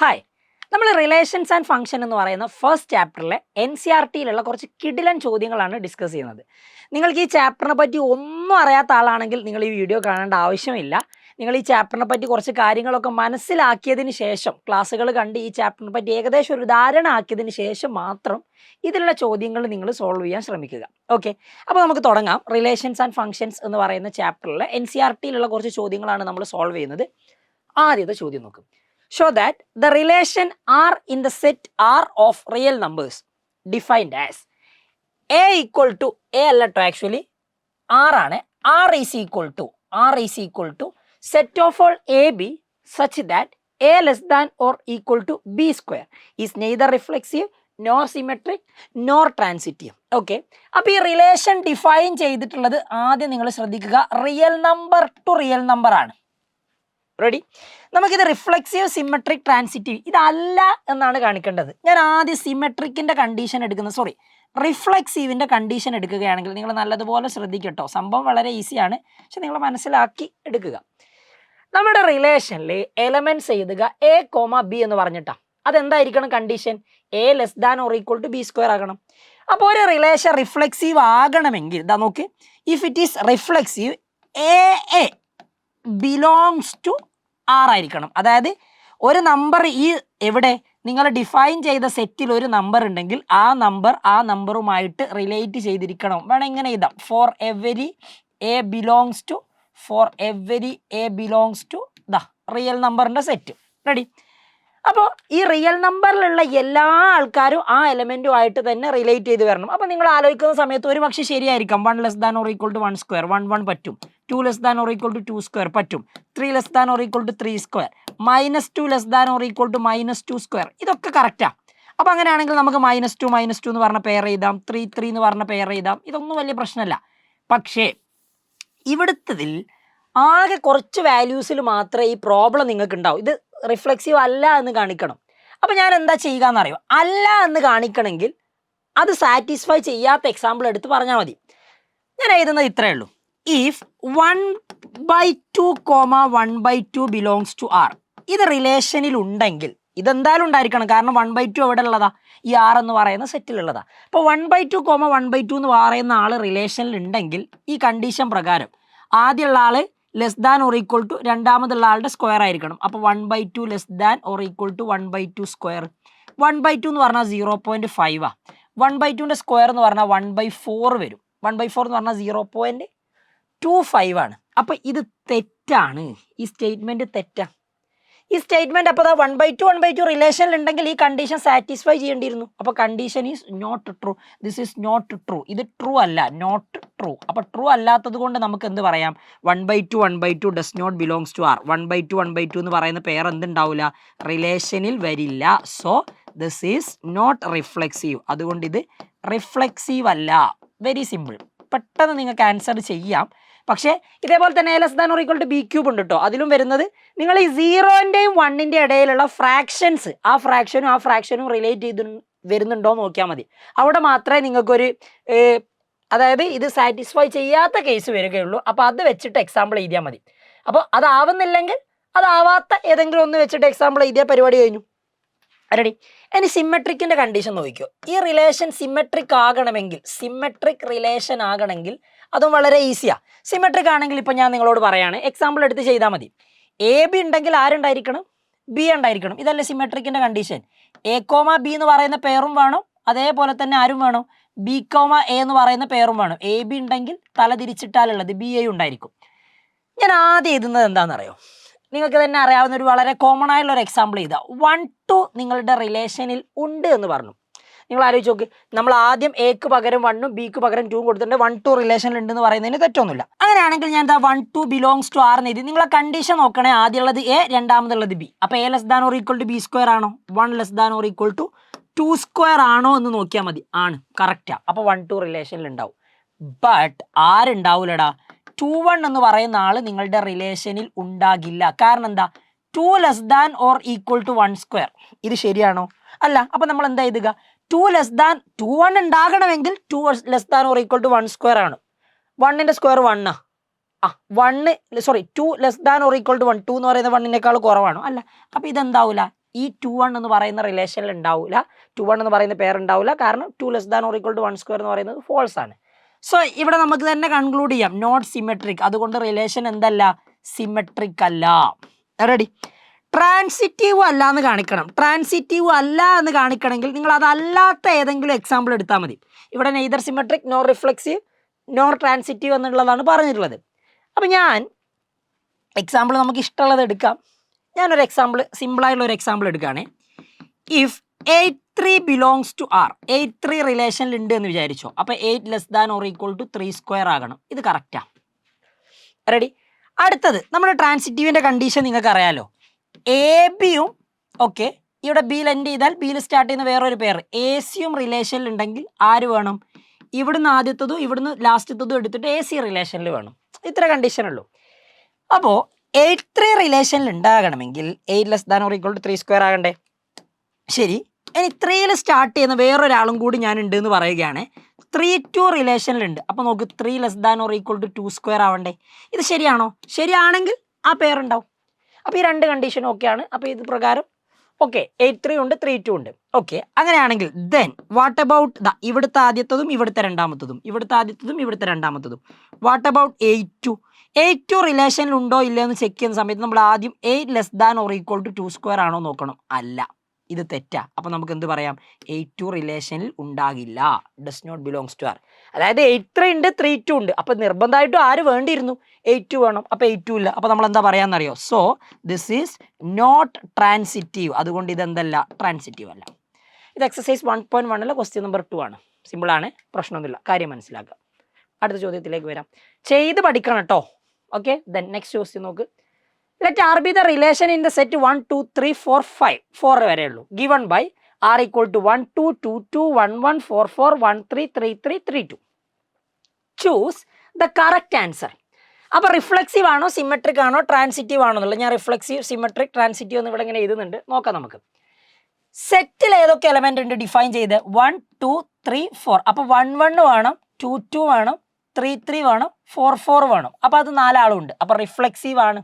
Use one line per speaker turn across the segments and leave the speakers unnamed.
Hi, നമ്മൾ relations and function എന്ന് പറയുന്ന ഫസ്റ്റ് ചാപ്റ്ററിലെ NCERT-യിലുള്ള കുറച്ച് കിടിലൻ ചോദ്യങ്ങളാണ് ഡിസ്കസ് ചെയ്യുന്നത്. നിങ്ങൾക്ക് ഈ ചാപ്റ്ററിനെ പറ്റി ഒന്നും അറിയാത്ത ആളാണെങ്കിൽ നിങ്ങൾ ഈ വീഡിയോ കാണേണ്ട ആവശ്യമില്ല. നിങ്ങൾ ഈ ചാപ്റ്ററിനെ പറ്റി കുറച്ച് കാര്യങ്ങളൊക്കെ മനസ്സിലാക്കിയതിന് ശേഷം, ക്ലാസ്സുകൾ കണ്ട് ഈ ചാപ്റ്ററിനെ പറ്റി ഏകദേശം ഒരു ധാരണ ആക്കിയതിന് ശേഷം മാത്രം ഇതിലുള്ള ചോദ്യങ്ങൾ നിങ്ങൾ സോൾവ് ചെയ്യാൻ ശ്രമിക്കുക. ഓക്കെ, അപ്പോൾ നമുക്ക് തുടങ്ങാം. റിലേഷൻസ് ആൻഡ് ഫംഗ്ഷൻസ് എന്ന് പറയുന്ന ചാപ്റ്ററിലെ NCERT-യിലുള്ള കുറച്ച് ചോദ്യങ്ങളാണ് നമ്മൾ സോൾവ് ചെയ്യുന്നത്. ആദ്യത്തെ ചോദ്യം നോക്കും. Show that the relation R in the set R of real numbers defined as A equal to A അല്ല ട്ടോ ആക്ച്വലി R ആണ്. R is equal to set of all AB such that A less than or equal to B square is neither reflexive nor symmetric nor transitive. Okay, അപ്പോൾ ഈ relation define ചെയ്തിട്ടുള്ളത് ആദ്യം നിങ്ങൾ ശ്രദ്ധിക്കുക, real number two real number ആണ്. Ready? നമുക്കിത് reflexive, symmetric, transitive ഇതല്ല എന്നാണ് കാണിക്കേണ്ടത്. ഞാൻ ആദ്യം സിമെട്രിക്കിൻ്റെ കണ്ടീഷൻ എടുക്കുന്നത്, റിഫ്ലെക്സീവിൻ്റെ കണ്ടീഷൻ എടുക്കുകയാണെങ്കിൽ നിങ്ങൾ നല്ലതുപോലെ ശ്രദ്ധിക്കട്ടോ. സംഭവം വളരെ ഈസിയാണ്, പക്ഷെ നിങ്ങൾ മനസ്സിലാക്കി എടുക്കുക. നമ്മുടെ റിലേഷനിൽ എലമെൻറ്റ്സ് എഴുതുക A, B എന്ന് പറഞ്ഞിട്ടാണ്. അതെന്തായിരിക്കണം condition? A less than or equal to B square ആകണം. അപ്പോൾ ഒരു റിലേഷൻ റിഫ്ലെക്സീവ് ആകണമെങ്കിൽ ഇതാ നോക്ക്, if it is reflexive A belongs to R ആയിരിക്കണം. അതായത് ഒരു നമ്പർ ഈ എവിടെ നിങ്ങൾ ഡിഫൈൻ ചെയ്ത സെറ്റിൽ ഒരു നമ്പർ ഉണ്ടെങ്കിൽ ആ നമ്പറുമായിട്ട് റിലേറ്റ് ചെയ്തിരിക്കണം. വേണം ഇങ്ങനെ എഴുതാം, for every A belongs to the real നമ്പറിൻ്റെ സെറ്റ്. റെഡി? അപ്പോൾ ഈ റിയൽ നമ്പറിലുള്ള എല്ലാ ആൾക്കാരും ആ എലമെൻറ്റുമായിട്ട് തന്നെ റിലേറ്റ് ചെയ്ത് വരണം. അപ്പോൾ നിങ്ങൾ ആലോചിക്കുന്ന സമയത്ത് ഒരു പക്ഷേ ശരിയായിരിക്കാം, 1 less than or equal to 1 square, 1 പറ്റും. 2 less than or equal to 2 square പറ്റും. 3 less than or equal to 3 square, -2 less than or equal to -2 square, ഇതൊക്കെ കറക്റ്റാണ്. അപ്പോൾ അങ്ങനെയാണെങ്കിൽ നമുക്ക് -2 എന്ന് പറഞ്ഞ പെയർ എഴുതാം, 3 എന്ന് പറഞ്ഞ പെയർ എഴുതാം. ഇതൊന്നും വലിയ പ്രശ്നമല്ല. പക്ഷേ ഇവിടുത്തതിൽ ആകെ കുറച്ച് വാല്യൂസിൽ മാത്രമേ ഈ പ്രോബ്ലം നിങ്ങൾക്ക് ഉണ്ടാവും. ഇത് റിഫ്ലെക്സീവ് അല്ല എന്ന് കാണിക്കണം. അപ്പോൾ ഞാൻ എന്താ ചെയ്യുക എന്നറിയോ? അല്ല എന്ന് കാണിക്കണമെങ്കിൽ അത് സാറ്റിസ്ഫൈ ചെയ്യാത്ത എക്സാമ്പിൾ എടുത്ത് പറഞ്ഞാൽ മതി. ഞാൻ എഴുതുന്നത് ഇത്രയേ ഉള്ളൂ. ഇഫ് 1/2, 1/2 ബിലോങ്സ് ടു R, ഇത് റിലേഷനിൽ ഉണ്ടെങ്കിൽ, ഇതെന്തായാലും ഉണ്ടായിരിക്കണം, കാരണം 1/2 എവിടെ ഉള്ളതാ? ഈ R എന്ന് പറയുന്ന സെറ്റിലുള്ളതാ. അപ്പോൾ 1/2, 1/2 എന്ന് പറയുന്ന ആൾ റിലേഷനിൽ ഉണ്ടെങ്കിൽ ഈ കണ്ടീഷൻ പ്രകാരം ആദ്യമുള്ള ആൾ less than or equal to രണ്ടാമതുള്ള ആളുടെ സ്ക്വയർ ആയിരിക്കണം. അപ്പോൾ 1/2 less than or equal to 1/2 square. 1/2 എന്ന് പറഞ്ഞാൽ 0.5 ആണ്. 1/2ൻ്റെ സ്ക്വയർ എന്ന് പറഞ്ഞാൽ 1/4 വരും. 1/4 എന്ന് പറഞ്ഞാൽ 0.25 ആണ്. അപ്പോൾ ഇത് തെറ്റാണ്, ഈ സ്റ്റേറ്റ്മെൻറ്റ് തെറ്റാണ്. ഈ സ്റ്റേറ്റ്മെൻറ്റ് അപ്പോൾ 1/2 റിലേഷനിൽ ഉണ്ടെങ്കിൽ ഈ കണ്ടീഷൻ സാറ്റിസ്ഫൈ ചെയ്യേണ്ടിയിരുന്നു. അപ്പോൾ condition is not true. This is not true. ഇത് ട്രൂ അല്ല, നോട്ട് ട്രൂ. അപ്പോൾ ട്രൂ അല്ലാത്തത് കൊണ്ട് നമുക്ക് എന്ത് പറയാം? 1/2 does not belongs to R. 1/2 എന്ന് പറയുന്ന പെയർ എന്തുണ്ടാവില്ല? റിലേഷനിൽ വരില്ല. So this is not reflexive. അതുകൊണ്ട് ഇത് റിഫ്ലെക്സീവ് അല്ല. വെരി സിമ്പിൾ, പെട്ടെന്ന് നിങ്ങൾക്ക് ആൻസർ ചെയ്യാം. പക്ഷേ ഇതേപോലെ തന്നെ less than or equal to B³ ഉണ്ട് കേട്ടോ. അതിലും വരുന്നത് നിങ്ങൾ ഈ 0ൻ്റെയും 1ൻ്റെയും ഇടയിലുള്ള ഫ്രാക്ഷൻസ്, ആ ഫ്രാക്ഷനും റിലേറ്റ് ചെയ്ത് വരുന്നുണ്ടോ എന്ന് നോക്കിയാൽ മതി. അവിടെ മാത്രമേ നിങ്ങൾക്കൊരു അതായത് ഇത് സാറ്റിസ്ഫൈ ചെയ്യാത്ത കേസ് വരികയുള്ളൂ. അപ്പോൾ അത് വെച്ചിട്ട് എക്സാമ്പിൾ എഴുതിയാൽ മതി. അപ്പോൾ അതാവുന്നില്ലെങ്കിൽ അതാവാത്ത ഏതെങ്കിലും ഒന്ന് വെച്ചിട്ട് എക്സാമ്പിൾ എഴുതിയ പരിപാടി കഴിഞ്ഞു. റെഡി? ഇനി സിമെട്രിക്കിൻ്റെ കണ്ടീഷൻ നോക്കിക്കോ. ഈ റിലേഷൻ സിമെട്രിക് ആകണമെങ്കിൽ, സിമെട്രിക് റിലേഷൻ ആകണമെങ്കിൽ അതും വളരെ ഈസിയാണ്. സിമെട്രിക് ആണെങ്കിൽ ഇപ്പോൾ ഞാൻ നിങ്ങളോട് പറയാണ്, എക്സാമ്പിൾ എടുത്ത് ചെയ്താൽ മതി. AB ഉണ്ടെങ്കിൽ ആരുണ്ടായിരിക്കണം? B ഉണ്ടായിരിക്കണം. ഇതല്ലേ സിമെട്രിക്കിൻ്റെ കണ്ടീഷൻ? A, B എന്ന് പറയുന്ന പെയറും വേണം, അതേപോലെ തന്നെ ആരും വേണം? B, A എന്ന് പറയുന്ന പെയറും വേണം. AB ഉണ്ടെങ്കിൽ തല തിരിച്ചിട്ടാലുള്ളത് BA ഉണ്ടായിരിക്കും. ഞാൻ ആദ്യം എഴുതുന്നത് എന്താണെന്നറിയോ? നിങ്ങൾക്ക് തന്നെ അറിയാവുന്ന ഒരു വളരെ കോമൺ ആയുള്ള ഒരു എക്സാമ്പിൾ ചെയ്താൽ 1, 2 നിങ്ങളുടെ റിലേഷനിൽ ഉണ്ട് എന്ന് പറഞ്ഞു. നിങ്ങൾ ആലോചിച്ച് നോക്ക്, നമ്മൾ ആദ്യം Aക്ക് പകരം 1ഉം Bക്ക് പകരം 2ഉം കൊടുത്തിട്ടുണ്ട്. 1, 2 റിലേഷനിൽ ഉണ്ടെന്ന് പറയുന്നതിന് തെറ്റൊന്നുമില്ല. അങ്ങനെയാണെങ്കിൽ ഞാൻ എന്താ 1, 2 ബിലോങ്സ് ടു R എന്ന് എഴുതി. നിങ്ങളെ കണ്ടീഷൻ നോക്കണേ, ആദ്യമുള്ളത് A, രണ്ടാമതുള്ളത് B. അപ്പോൾ A less than or equal to B square ആണോ? 1 less than or equal to 2 square ആണോ എന്ന് നോക്കിയാൽ മതി. ആണ്, കറക്റ്റാ. അപ്പോൾ 1, 2 റിലേഷനിൽ ഉണ്ടാവും. ബട്ട് ആരുണ്ടാവില്ലടാ? 2, 1 എന്ന് പറയുന്ന ആൾ നിങ്ങളുടെ റിലേഷനിൽ ഉണ്ടാകില്ല. കാരണം എന്താ? 2 less than or equal to 1 square. ഇത് ശരിയാണോ? അല്ല. അപ്പോൾ നമ്മൾ എന്താ എഴുതുക? 2 ലെസ് ദാൻ 2, 1 ഉണ്ടാകണമെങ്കിൽ 2 less than or equal to 1 square ആണ്. 1ൻ്റെ സ്ക്വയർ 1 ആ. 2 less than or equal to 1. 2 എന്ന് പറയുന്നത് 1നേക്കാൾ കുറവാണോ? അല്ല. അപ്പോൾ ഇതെന്താവില്ല? ഈ 2 1 എന്ന് പറയുന്ന റിലേഷനിൽ ഉണ്ടാവില്ല, 2 1 എന്ന് പറയുന്ന പേർ ഉണ്ടാവില്ല. കാരണം 2 less than or equal to 1 square എന്ന് പറയുന്നത് ഫോൾസ് ആണ്. സോ ഇവിടെ നമുക്ക് തന്നെ കൺക്ലൂഡ് ചെയ്യാം നോട്ട് സിമെട്രിക്. അതുകൊണ്ട് റിലേഷൻ എന്തല്ല, സിമെട്രിക് അല്ല. റെഡി. ട്രാൻസിറ്റീവ് അല്ല എന്ന് കാണിക്കണം. ട്രാൻസിറ്റീവ് അല്ല എന്ന് കാണിക്കണമെങ്കിൽ നിങ്ങൾ അതല്ലാത്ത ഏതെങ്കിലും എക്സാമ്പിൾ എടുത്താൽ മതി. ഇവിടെ neither symmetric nor reflexive nor transitive എന്നുള്ളതാണ് പറഞ്ഞിട്ടുള്ളത്. അപ്പം ഞാൻ എക്സാമ്പിൾ നമുക്ക് ഇഷ്ടമുള്ളത് എടുക്കാം. ഞാനൊരു എക്സാമ്പിൾ, സിമ്പിളായിട്ടുള്ള ഒരു എക്സാമ്പിൾ എടുക്കുകയാണേ. ഇഫ് 8 3 ബിലോങ്സ് ടു ആർ, 8 3 റിലേഷനിൽ ഉണ്ട് എന്ന് വിചാരിച്ചോ. അപ്പോൾ 8 less than or equal to 3 square ആകണം. ഇത് കറക്റ്റാണ്. റെഡി. അടുത്തത് നമ്മുടെ ട്രാൻസിറ്റീവിൻ്റെ കണ്ടീഷൻ നിങ്ങൾക്ക് അറിയാലോ. എ ബിയും ഓക്കെ, ഇവിടെ ബിയിൽ എൻഡ് ചെയ്താൽ ബിയിൽ സ്റ്റാർട്ട് ചെയ്യുന്ന വേറൊരു പേർ എ സിയും റിലേഷനിൽ ഉണ്ടെങ്കിൽ ആര് വേണം, ഇവിടുന്ന് ആദ്യത്തതും ഇവിടുന്ന് ലാസ്റ്റത്തതും എടുത്തിട്ട് എ സി റിലേഷനിൽ വേണം. ഇത്ര കണ്ടീഷനുള്ളൂ. അപ്പോൾ 8 3 റിലേഷനിൽ ഉണ്ടാകണമെങ്കിൽ 8 less than or equal to 3 square ആകണ്ടേ. ശരി, ഇനി 3യിൽ സ്റ്റാർട്ട് ചെയ്യുന്ന വേറൊരാളും കൂടി ഞാൻ ഉണ്ട് എന്ന് പറയുകയാണ്. 3 2 റിലേഷനിലുണ്ട്. അപ്പോൾ നോക്ക് 3 less than or equal to 2 square ആവണ്ടേ. ഇത് ശരിയാണോ? ശരിയാണെങ്കിൽ ആ പേരുണ്ടാവും. അപ്പോൾ ഈ രണ്ട് കണ്ടീഷനും ഓക്കെയാണ്. അപ്പോൾ ഇത് പ്രകാരം ഓക്കെ 8 3 ഉണ്ട് 3 2 ഉണ്ട്. ഓക്കെ, അങ്ങനെയാണെങ്കിൽ ദെൻ വാട്ട് അബൌട്ട് ഇവിടുത്തെ ആദ്യത്തതും ഇവിടുത്തെ രണ്ടാമത്തതും, ഇവിടുത്തെ ആദ്യത്തതും ഇവിടുത്തെ രണ്ടാമത്തതും. What about 8 2? 8 2 റിലേഷനിൽ ഉണ്ടോ ഇല്ലയോ എന്ന് ചെക്ക് ചെയ്യുന്ന സമയത്ത് നമ്മൾ ആദ്യം 8 less than or equal to 2 square ആണോ നോക്കണം. അല്ല, ഇത് തെറ്റാ. അപ്പോൾ നമുക്ക് എന്ത് പറയാം, 8 2 റിലേഷനിൽ ഉണ്ടാകില്ല, does not belongs to R. അതായത് 8 3 ഉണ്ട് 3 2 ഉണ്ട്. അപ്പോൾ നിർബന്ധമായിട്ടും ആര് വേണ്ടിയിരുന്നു, 8 2 വേണം. അപ്പോൾ 8 2 ഇല്ല. അപ്പോൾ നമ്മൾ എന്താ പറയാമെന്നറിയോ, so this is not transitive. അതുകൊണ്ട് ഇതെന്തല്ല, ട്രാൻസിറ്റീവ് അല്ല. ഇത് എക്സസൈസ് 1.1 ക്വസ്റ്റ്യൻ നമ്പർ 2 ആണ്. സിമ്പിളാണ്, പ്രശ്നമൊന്നുമില്ല, കാര്യം മനസ്സിലാക്കുക. അടുത്ത ചോദ്യത്തിലേക്ക് വരാം. ചെയ്ത് പഠിക്കണം കേട്ടോ. ഓക്കെ, ദെൻ നെക്സ്റ്റ് ക്വസ്റ്റ്യൻ നോക്ക്. Let R be the relation in the set 1 2 3 4 5. 4 വരെ ഉള്ളൂ. Given by R equal to 1 2 2 2 1 1 4 4 1 3 3 3 3 2. Choose the correct answer. അപ്പോൾ റിഫ്ലെക്സീവ് ആണോ സിമെട്രിക് ആണോ ട്രാൻസിറ്റീവ് ആണോ എന്നുള്ളത് ഞാൻ റിഫ്ലെക്സീവ് സിമെട്രിക് ട്രാൻസിറ്റീവ് എന്ന് ഇവിടെ ഇങ്ങനെ എഴുതുന്നുണ്ട്. നോക്കാം നമുക്ക്. സെറ്റിൽ ഏതൊക്കെ എലമെന്റ് ഉണ്ട് ഡിഫൈൻ ചെയ്ത് 1 2 3 4. അപ്പോൾ 1 1 വേണം, 2 2 വേണം, 3 3 വേണം, 4 4 വേണം. അപ്പോൾ അത് 4 ആളുണ്ട്. അപ്പോൾ റിഫ്ലെക്സീവ് ആണ്.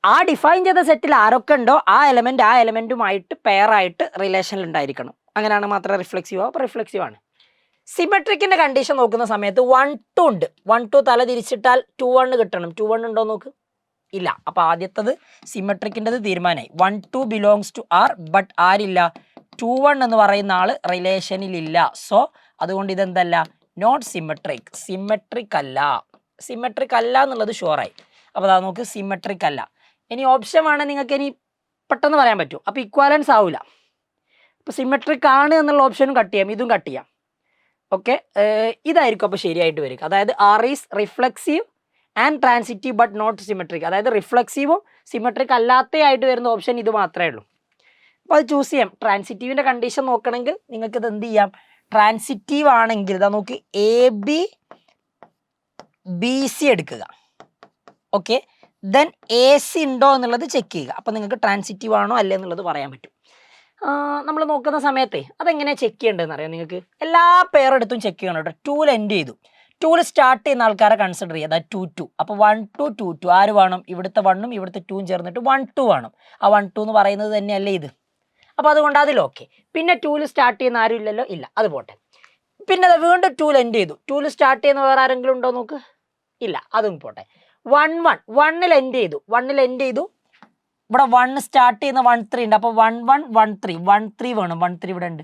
ആ ഡിഫൈൻ ചെയ്ത സെറ്റിൽ ആരൊക്കെ ഉണ്ടോ ആ എലമെൻറ്റുമായിട്ട് പെയറായിട്ട് റിലേഷനിൽ ഉണ്ടായിരിക്കണം. അങ്ങനെയാണ് മാത്രമേ റിഫ്ലെക്സീവ് ആവും. അപ്പോൾ റിഫ്ലെക്സീവ് ആണ്. സിമെട്രിക്കിൻ്റെ കണ്ടീഷൻ നോക്കുന്ന സമയത്ത് 1 2 ഉണ്ട്. 1 2 തല തിരിച്ചിട്ടാൽ 2 1 കിട്ടണം. 2 1 ഉണ്ടോ നോക്ക്, ഇല്ല. അപ്പോൾ ആദ്യത്തത് സിമെട്രിക്കിൻ്റെത് തീരുമാനമായി. 1 2 ബിലോങ്സ് ടു ആർ, ബട്ട് ആരില്ല, 2 1 എന്ന് പറയുന്ന ആൾ റിലേഷനിലില്ല. സോ അതുകൊണ്ട് ഇതെന്തല്ല, നോട്ട് സിമെട്രിക്, സിമെട്രിക് അല്ല. സിമെട്രിക് അല്ല എന്നുള്ളത് ഷുവറായി. അപ്പോൾ അതാ നോക്ക്, സിമെട്രിക് അല്ല. ഇനി ഓപ്ഷൻ വേണം നിങ്ങൾക്ക് ഇനി പെട്ടെന്ന് പറയാൻ പറ്റും. അപ്പോൾ ഇക്വാലൻസ് ആവില്ല. അപ്പോൾ സിമെട്രിക് ആണ് എന്നുള്ള ഓപ്ഷനും കട്ട് ചെയ്യാം, ഇതും കട്ട് ചെയ്യാം. ഓക്കെ, ഇതായിരിക്കും അപ്പോൾ ശരിയായിട്ട് വരിക. അതായത് R is reflexive and transitive but not symmetric. അതായത് റിഫ്ലെക്സീവും സിമെട്രിക് അല്ലാത്തയായിട്ട് വരുന്ന ഓപ്ഷൻ ഇത് മാത്രമേ ഉള്ളൂ. അപ്പോൾ അത് ചൂസ് ചെയ്യാം. ട്രാൻസിറ്റീവിൻ്റെ കണ്ടീഷൻ നോക്കണമെങ്കിൽ നിങ്ങൾക്ക് ഇത് എന്ത് ചെയ്യാം, ട്രാൻസിറ്റീവ് ആണെങ്കിൽ ഇതാ നോക്ക് എ ബി ബി സി എടുക്കുക. ഓക്കെ, ദെൻ എ സി ഉണ്ടോ എന്നുള്ളത് ചെക്ക് ചെയ്യുക. അപ്പോൾ നിങ്ങൾക്ക് ട്രാൻസിറ്റീവ് ആണോ അല്ലേ എന്നുള്ളത് പറയാൻ പറ്റും. നമ്മൾ നോക്കുന്ന സമയത്ത് അതെങ്ങനെയാണ് ചെക്ക് ചെയ്യേണ്ടതെന്ന് അറിയാം നിങ്ങൾക്ക്. എല്ലാ പേരെടുത്തും ചെക്ക് ചെയ്യണം കേട്ടോ. 2ൽ എൻഡ് ചെയ്തു, 2ൽ സ്റ്റാർട്ട് ചെയ്യുന്ന ആൾക്കാരെ കൺസിഡർ ചെയ്യുക. അതായത് 2 2. അപ്പോൾ 1 2 2 2 ആര് വേണം, ഇവിടുത്തെ 1ഉം ഇവിടുത്തെ 2ഉം ചേർന്നിട്ട് 1 2 വേണം. ആ 1 2 എന്ന് പറയുന്നത് തന്നെയല്ലേ ഇത്. അപ്പോൾ അതുകൊണ്ട് അതിലൊക്കെ. പിന്നെ 2ൽ സ്റ്റാർട്ട് ചെയ്യുന്ന ആരും ഇല്ലല്ലോ, ഇല്ല, അത് പോട്ടെ. പിന്നെ അത് വീണ്ടും 2ൽ എൻഡ് ചെയ്തു, 2ൽ സ്റ്റാർട്ട് ചെയ്യുന്ന വേറെ ആരെങ്കിലും ഉണ്ടോ നോക്ക്, ഇല്ല, അതും പോട്ടെ. 1 1 1ൽ എൻഡ് ചെയ്തു, 1ൽ എൻഡ് ചെയ്തു, ഇവിടെ 1 സ്റ്റാർട്ട് ചെയ്യുന്ന 1 3 ഉണ്ട്. അപ്പോൾ 1 1 1 3 1 3 വേണം, 1 3 ഇവിടെ ഉണ്ട്.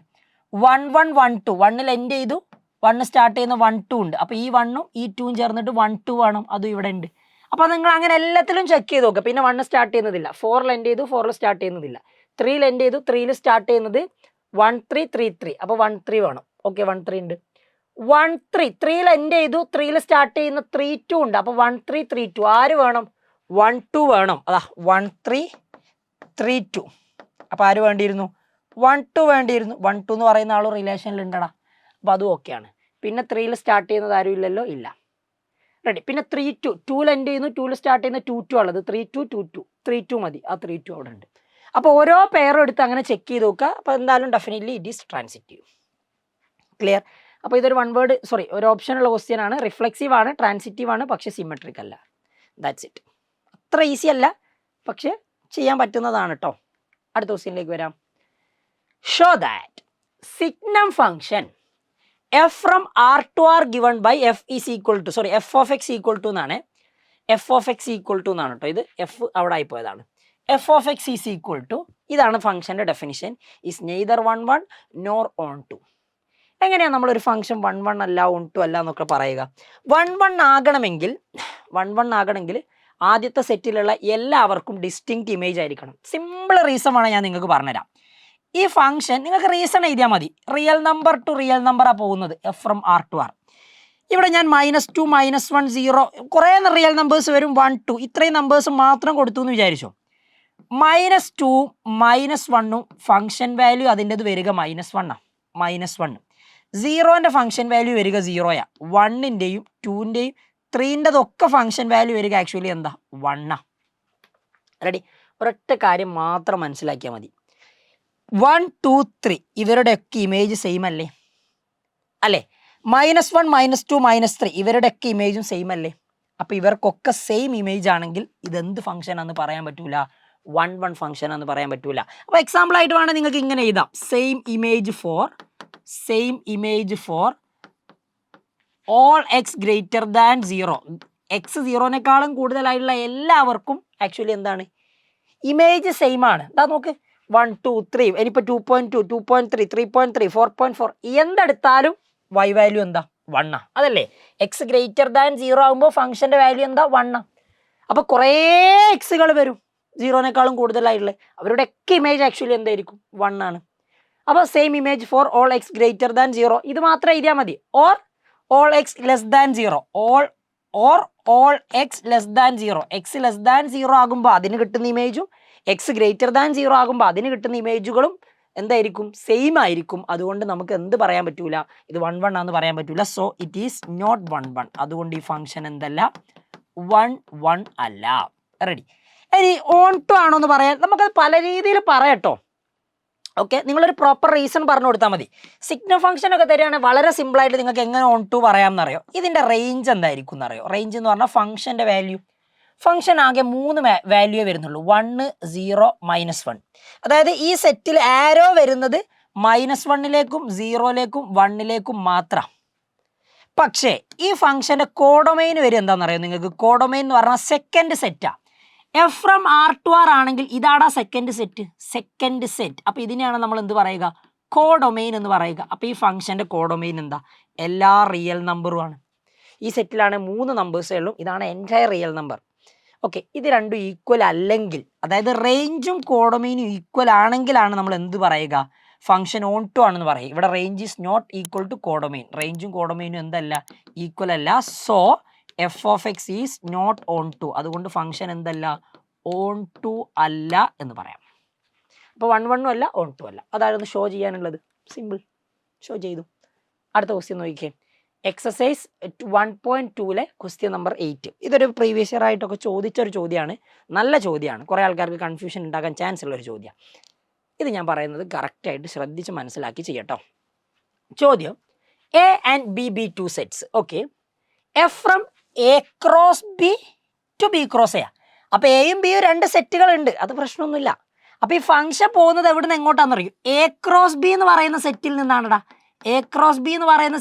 1 1 1 2 1ൽ എൻഡ് ചെയ്തു, 1 സ്റ്റാർട്ട് ചെയ്യുന്ന 1 2 ഉണ്ട്. അപ്പോൾ ഈ 1ഉം ഈ 2ഉം ചേർന്നിട്ട് 1 2 വേണം, അതും ഇവിടെ ഉണ്ട്. അപ്പോൾ നിങ്ങൾ അങ്ങനെ എല്ലാത്തിലും ചെക്ക് ചെയ്ത് നോക്കുക. പിന്നെ 1 സ്റ്റാർട്ട് ചെയ്യുന്നതില്ല, 4ൽ എൻഡ് ചെയ്തു, 4ൽ സ്റ്റാർട്ട് ചെയ്യുന്നതില്ല, 3ൽ എൻഡ് ചെയ്തു, 3ൽ സ്റ്റാർട്ട് ചെയ്യുന്നത് 1 3 3 3. അപ്പോൾ 1 3 വേണം. ഓക്കെ, 1 3 ഉണ്ട്. 1 3 3ൽ എൻഡ് ചെയ്തു, 3ൽ സ്റ്റാർട്ട് ചെയ്യുന്ന 3 2 ഉണ്ട്. അപ്പോൾ 1 3 3 2 ആര് വേണം, 1 2 വേണം. അതാ 1 3 3 2. അപ്പോൾ ആര് വേണ്ടിയിരുന്നു, 1 2 വേണ്ടിയിരുന്നു. 1 2 എന്ന് പറയുന്ന ആൾ റിലേഷനിൽ ഉണ്ടടാ. അപ്പോൾ അതും ഓക്കെയാണ്. പിന്നെ 3ൽ സ്റ്റാർട്ട് ചെയ്യുന്നത് ആരും ഇല്ലല്ലോ, ഇല്ല. റെഡി. പിന്നെ 3 2 2ൽ എൻഡ് ചെയ്യുന്നു, 2ൽ സ്റ്റാർട്ട് ചെയ്യുന്ന 2 2 ഉള്ളത്. 3 2 2 2 3 2 മതി. ആ 3 2 അവിടെ ഉണ്ട്. അപ്പോൾ ഓരോ പെയറും എടുത്ത് അങ്ങനെ ചെക്ക് ചെയ്ത് നോക്കുക. അപ്പോൾ എന്തായാലും definitely it is transitive. Clear. അപ്പോൾ ഇതൊരു ഒരു ഓപ്ഷനുള്ള ക്വസ്റ്റ്യൻ ആണ്. റിഫ്ലെക്സീവ് ആണ്, ട്രാൻസിറ്റീവ് ആണ്, പക്ഷേ സിമെട്രിക് അല്ല. That's it. അത്ര ഈസി അല്ല, പക്ഷേ ചെയ്യാൻ പറ്റുന്നതാണ് കേട്ടോ. അടുത്ത ക്വസ്റ്റ്യനിലേക്ക് വരാം. Show that signum function f from r to r given by f is equal to f of x equal to എന്നാണ്, f of x equal to എന്നാണ് കേട്ടോ. ഇത് f അവിടെ ആയിപ്പോയതാണ്. f of x is equal to, ഇതാണ് ഫംഗ്ഷൻ്റെ definition, is neither 1 1 nor on 2. എങ്ങനെയാണ് നമ്മളൊരു function 1 1 അല്ല on 2 അല്ല എന്നൊക്കെ പറയുക? 1 1 ആകണമെങ്കിൽ ആദ്യത്തെ സെറ്റിലുള്ള എല്ലാവർക്കും ഡിസ്റ്റിങ്ക്റ്റ് ഇമേജ് ആയിരിക്കണം. സിമ്പിൾ റീസൺ ആണ് ഞാൻ നിങ്ങൾക്ക് പറഞ്ഞുതരാം. ഈ ഫംഗ്ഷൻ നിങ്ങൾക്ക് റീസൺ എഴുതിയാൽ മതി. റിയൽ നമ്പർ ടു റിയൽ നമ്പറാണ് പോകുന്നത്, F from R to R. ഇവിടെ ഞാൻ -2 -1 0 കുറേ റിയൽ നമ്പേഴ്സ് വരും, 1 2 ഇത്രയും നമ്പേഴ്സ് മാത്രം കൊടുത്തു എന്ന് വിചാരിച്ചു. -2 -1 ഫംഗ്ഷൻ വാല്യൂ അതിൻ്റെത് വരിക -1 -1. 0ൻ്റെ ഫംഗ്ഷൻ വാല്യൂ വരിക 0 1ൻ്റെയും 2ൻ്റെയും 3ൻ്റെതൊക്കെ ഫംഗ്ഷൻ വാല്യൂ വരിക ആക്ച്വലി എന്താ 1. റെഡി? ഒരൊറ്റ കാര്യം മാത്രം മനസ്സിലാക്കിയാൽ മതി. 1 2 3 ഇവരുടെയൊക്കെ ഇമേജ് സെയിം അല്ലേ? -1 -2 -3 ഇവരുടെയൊക്കെ ഇമേജും സെയിം അല്ലേ? അപ്പോൾ ഇവർക്കൊക്കെ സെയിം ഇമേജ് ആണെങ്കിൽ ഇതെന്ത് ഫംഗ്ഷൻ ആണെന്ന് പറയാൻ പറ്റൂല, 1 1 ഫംഗ്ഷൻ ആണെന്ന് പറയാൻ പറ്റൂല. അപ്പോൾ എക്സാമ്പിൾ ആയിട്ട് വേണം നിങ്ങൾക്ക് ഇങ്ങനെ എഴുതാം, same image for all x greater than 0. X 0നേക്കാളും കൂടുതലായിട്ടുള്ള എല്ലാവർക്കും ആക്ച്വലി എന്താണ് ഇമേജ് സെയിം ആണ്. ഇതാ നോക്ക്, 1 2 3 ഇനിയിപ്പോൾ 2.2 2.3 3.3 4.4 എന്തെടുത്താലും y വാല്യൂ എന്താ 1. അതല്ലേ? എക്സ് ഗ്രേറ്റർ ദാൻ 0 ആകുമ്പോൾ ഫംഗ്ഷൻ്റെ വാല്യൂ എന്താ 1. അപ്പോൾ കുറേ എക്സുകൾ വരും 0നേക്കാളും കൂടുതലായിട്ടുള്ളത്, അവരുടെയൊക്കെ ഇമേജ് ആക്ച്വലി എന്തായിരിക്കും 1 ആണ്. അപ്പോൾ same image for all x greater than 0 ഇത് മാത്രം എഴുതിയാൽ മതി. Or all X less than 0 all X less than 0. X less than 0 ആകുമ്പോൾ അതിന് കിട്ടുന്ന ഇമേജും എക്സ് ഗ്രേറ്റർ ദാൻ 0 ആകുമ്പോൾ അതിന് കിട്ടുന്ന ഇമേജുകളും എന്തായിരിക്കും? സെയിം ആയിരിക്കും. അതുകൊണ്ട് നമുക്ക് എന്ത് പറയാൻ പറ്റൂല, ഇത് 1 1 ആണെന്ന് പറയാൻ പറ്റൂല. So it is not 1 1. അതുകൊണ്ട് ഈ ഫംഗ്ഷൻ എന്തല്ല 1 1 അല്ല. റെഡി? ഇനി ഓൺ ടു ആണോ എന്ന് പറയാൻ നമുക്കത് പല രീതിയിൽ പറയാട്ടോ. ഓക്കെ, നിങ്ങളൊരു പ്രോപ്പർ റീസൺ പറഞ്ഞു കൊടുത്താൽ മതി. സിഗ്നം ഫംഗ്ഷൻ ഒക്കെ തരികയാണെങ്കിൽ വളരെ സിമ്പിളായിട്ട് നിങ്ങൾക്ക് എങ്ങനെ ഓൺ ടു പറയാമെന്നറിയോ? ഇതിൻ്റെ റേഞ്ച് എന്തായിരിക്കും എന്നറിയോ? റേഞ്ച് എന്ന് പറഞ്ഞാൽ ഫംഗ്ഷൻ്റെ വാല്യൂ. ഫംഗ്ഷൻ ആകെ 3 വാല്യൂ വരുന്നുള്ളൂ, 1 0 -1. അതായത് ഈ സെറ്റിൽ ആരോ വരുന്നത് -1ലേക്കും 0ലേക്കും 1ലേക്കും മാത്രം. പക്ഷേ ഈ ഫംഗ്ഷൻ്റെ കോഡൊമൈൻ വരും എന്താണെന്നറിയോ നിങ്ങൾക്ക്? കോഡൊമൈൻ എന്ന് പറഞ്ഞാൽ സെക്കൻഡ് സെറ്റാണ്. F from R to R ആണെങ്കിൽ ഇതാടാ സെക്കൻഡ് സെറ്റ്. അപ്പോൾ ഇതിനെയാണ് നമ്മൾ എന്ത് പറയുക? കോഡൊമൈൻ എന്ന് പറയുക. അപ്പോൾ ഈ ഫംഗ്ഷൻ്റെ കോഡൊമൈൻ എന്താ? എല്ലാ റിയൽ നമ്പറും ആണ്. ഈ സെറ്റിലാണ് 3 നമ്പേഴ്സേ ഉള്ളൂ, ഇതാണ് എൻറ്റയർ റിയൽ നമ്പർ. ഓക്കെ, ഇത് രണ്ടും ഈക്വൽ അല്ലെങ്കിൽ, അതായത് റേഞ്ചും കോഡൊമൈനും ഈക്വൽ ആണെങ്കിലാണ് നമ്മൾ എന്ത് പറയുക? ഫംഗ്ഷൻ ഓൺ ടു ആണെന്ന് പറയുക. ഇവിടെ range is not equal to codomain. റേഞ്ചും കോഡൊമൈനും എന്തല്ല? ഈക്വൽ അല്ല. So F of X is not onto. അതുകൊണ്ട് ഫംഗ്ഷൻ എന്തല്ല? ഓൺ ടു അല്ല എന്ന് പറയാം. അപ്പോൾ 1 1 അല്ല, ഓൺ ടു അല്ല. അതായിരുന്നു ഷോ ചെയ്യാനുള്ളത്. സിമ്പിൾ, ഷോ ചെയ്തു. അടുത്ത ക്വസ്റ്റ്യൻ നോക്കിക്കേ. Exercise 1.2 question number 8. ഇതൊരു പ്രീവിയസ് ഇയർ ആയിട്ടൊക്കെ ചോദിച്ചൊരു ചോദ്യമാണ്, നല്ല ചോദ്യമാണ്. കുറേ ആൾക്കാർക്ക് കൺഫ്യൂഷൻ ഉണ്ടാക്കാൻ ചാൻസ് ഉള്ളൊരു ചോദ്യമാണ്. ഇത് ഞാൻ പറയുന്നത് കറക്റ്റായിട്ട് ശ്രദ്ധിച്ച് മനസ്സിലാക്കി ചെയ്യട്ടോ. ചോദ്യം, A and B B 2 sets. Okay, F from A cross B to B cross A. അപ്പോൾ എയും ബിയും 2 സെറ്റുകൾ ഉണ്ട്, അത് പ്രശ്നമൊന്നുമില്ല. അപ്പോൾ ഈ ഫംഗ്ഷൻ പോകുന്നത് എവിടെ നിന്ന് എങ്ങോട്ടാണെന്ന് അറിയും? എ ക്രോസ് ബി എന്ന് പറയുന്ന സെറ്റിൽ നിന്നാണെടാ. എ ക്രോസ് ബി എന്ന് പറയുന്ന